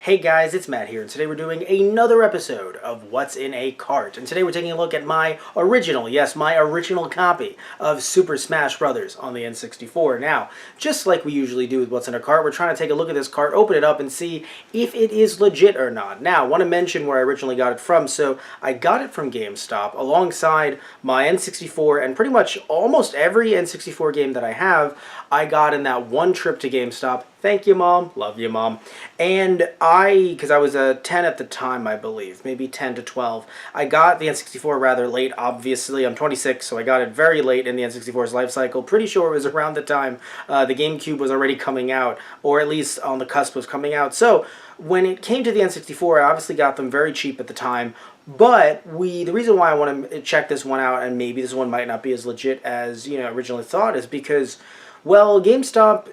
Hey guys, it's Matt here, and today we're doing another episode of What's in a Cart. And today we're taking a look at my original, yes, my original copy of Super Smash Bros. On the N64. Now, just like we usually do with What's in a Cart, we're trying to take a look at this cart, open it up, and see if it is legit or not. Now, I want to mention where I originally got it from. So, I got it from GameStop alongside my N64, and pretty much almost every N64 game that I have, I got in that one trip to GameStop. Thank you, Mom. Love you, Mom. And because I was 10 at the time, I believe, maybe 10 to 12, I got the N64 rather late, obviously. I'm 26, so I got it very late in the N64's life cycle. Pretty sure it was around the time the GameCube was already coming out, or at least on the cusp was coming out. So when it came to the N64, I obviously got them very cheap at the time. But the reason why I want to check this one out, and maybe this one might not be as legit as originally thought, is because, well, GameStop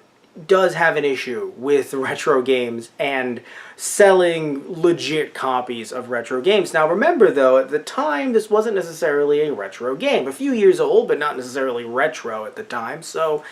does have an issue with retro games and selling legit copies of retro games. Now remember though, at the time this wasn't necessarily a retro game. A few years old, but not necessarily retro at the time. So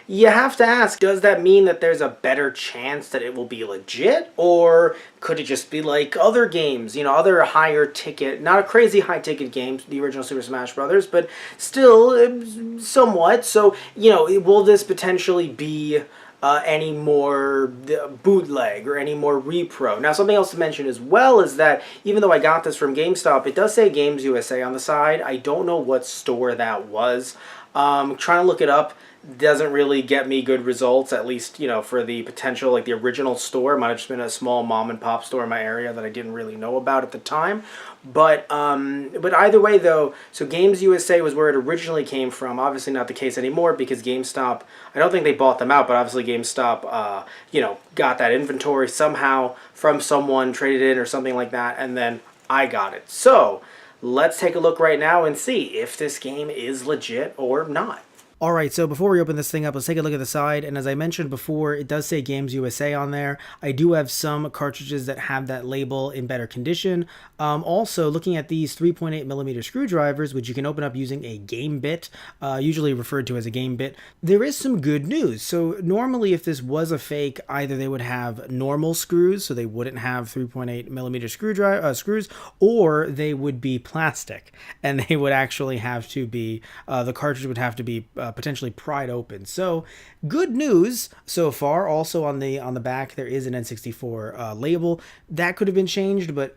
you have to ask, does that mean that there's a better chance that it will be legit? Or could it just be like other games, other higher ticket, not a crazy high ticket games, the original Super Smash Bros., but still somewhat. So, will this potentially be any more bootleg or any more repro. Now, something else to mention as well is that even though I got this from GameStop, it does say Games USA on the side. I don't know what store that was. Trying to look it up doesn't really get me good results, at least, for the potential, like the original store. It might have just been a small mom and pop store in my area that I didn't really know about at the time. But either way, though, so Games USA was where it originally came from. Obviously not the case anymore because GameStop, I don't think they bought them out, but obviously GameStop, got that inventory somehow from someone, traded it or something like that, and then I got it. So let's take a look right now and see if this game is legit or not. Alright, so before we open this thing up, let's take a look at the side, and as I mentioned before, it does say Games USA on there. I do have some cartridges that have that label in better condition. Also, looking at these 3.8mm screwdrivers, which you can open up using a game bit, usually referred to as a game bit, there is some good news. So normally if this was a fake, either they would have normal screws, so they wouldn't have 3.8mm screws, or they would be plastic, and they would actually have to be, the cartridge would have to be potentially pried open. So good news so far. Also on the back there is an N64 label that could have been changed, but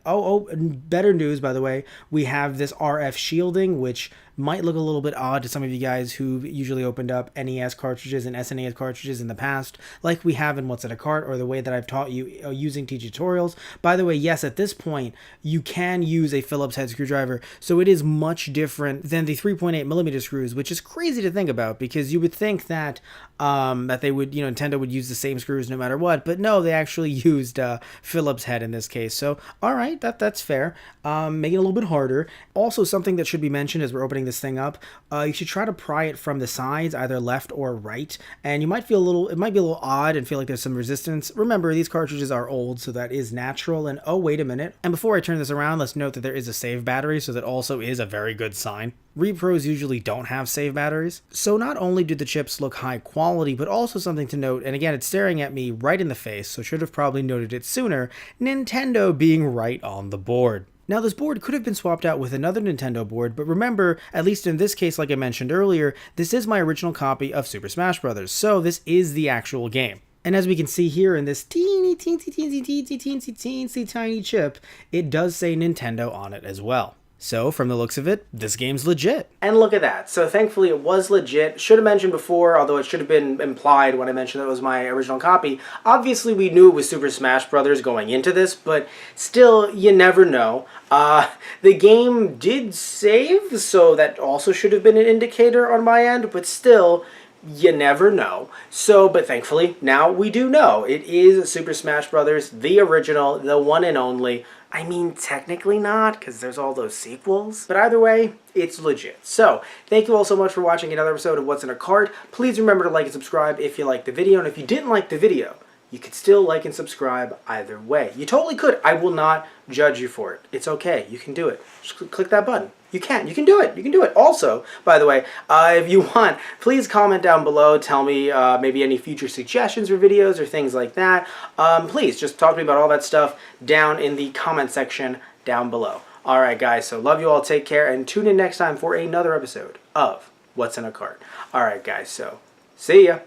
better news, by the way, we have this RF shielding, which might look a little bit odd to some of you guys who usually opened up NES cartridges and SNES cartridges in the past, like we have in What's in a Cart, or the way that I've taught you using tutorials. By the way, yes, at this point, you can use a Phillips head screwdriver, so it is much different than the 3.8mm screws, which is crazy to think about, because you would think that that they would, Nintendo would use the same screws no matter what, but no, they actually used Phillips head in this case. So, all right, that's fair. Making it a little bit harder. Also, something that should be mentioned as we're opening this thing up, you should try to pry it from the sides, either left or right, and you might feel it might be a little odd and feel like there's some resistance. Remember, these cartridges are old, so that is natural. And oh, wait a minute. And before I turn this around, let's note that there is a save battery, so that also is a very good sign. Repros usually don't have save batteries. So not only do the chips look high quality, but also something to note, and again, it's staring at me right in the face, so should have probably noted it sooner, Nintendo being right on the board. Now, this board could have been swapped out with another Nintendo board, but remember, at least in this case, like I mentioned earlier, this is my original copy of Super Smash Bros., so this is the actual game. And as we can see here in this teeny tiny chip, it does say Nintendo on it as well. So, from the looks of it, this game's legit. And look at that. So, thankfully, it was legit. Should have mentioned before, although it should have been implied when I mentioned that it was my original copy. Obviously, we knew it was Super Smash Bros. Going into this, but still, you never know. The game did save, so that also should have been an indicator on my end, but still, you never know. So, but thankfully, now we do know. It is Super Smash Bros., the original, the one and only. I mean, technically not, because there's all those sequels. But either way, it's legit. So, thank you all so much for watching another episode of What's in a Cart. Please remember to like and subscribe if you liked the video. And if you didn't like the video, you could still like and subscribe either way. You totally could. I will not judge you for it. It's okay. You can do it. Just click that button. You can do it. You can do it. Also, by the way, if you want, please comment down below. Tell me maybe any future suggestions for videos or things like that. Please just talk to me about all that stuff down in the comment section down below. Alright guys, so love you all, take care, and tune in next time for another episode of What's in a Cart. Alright guys, so see ya!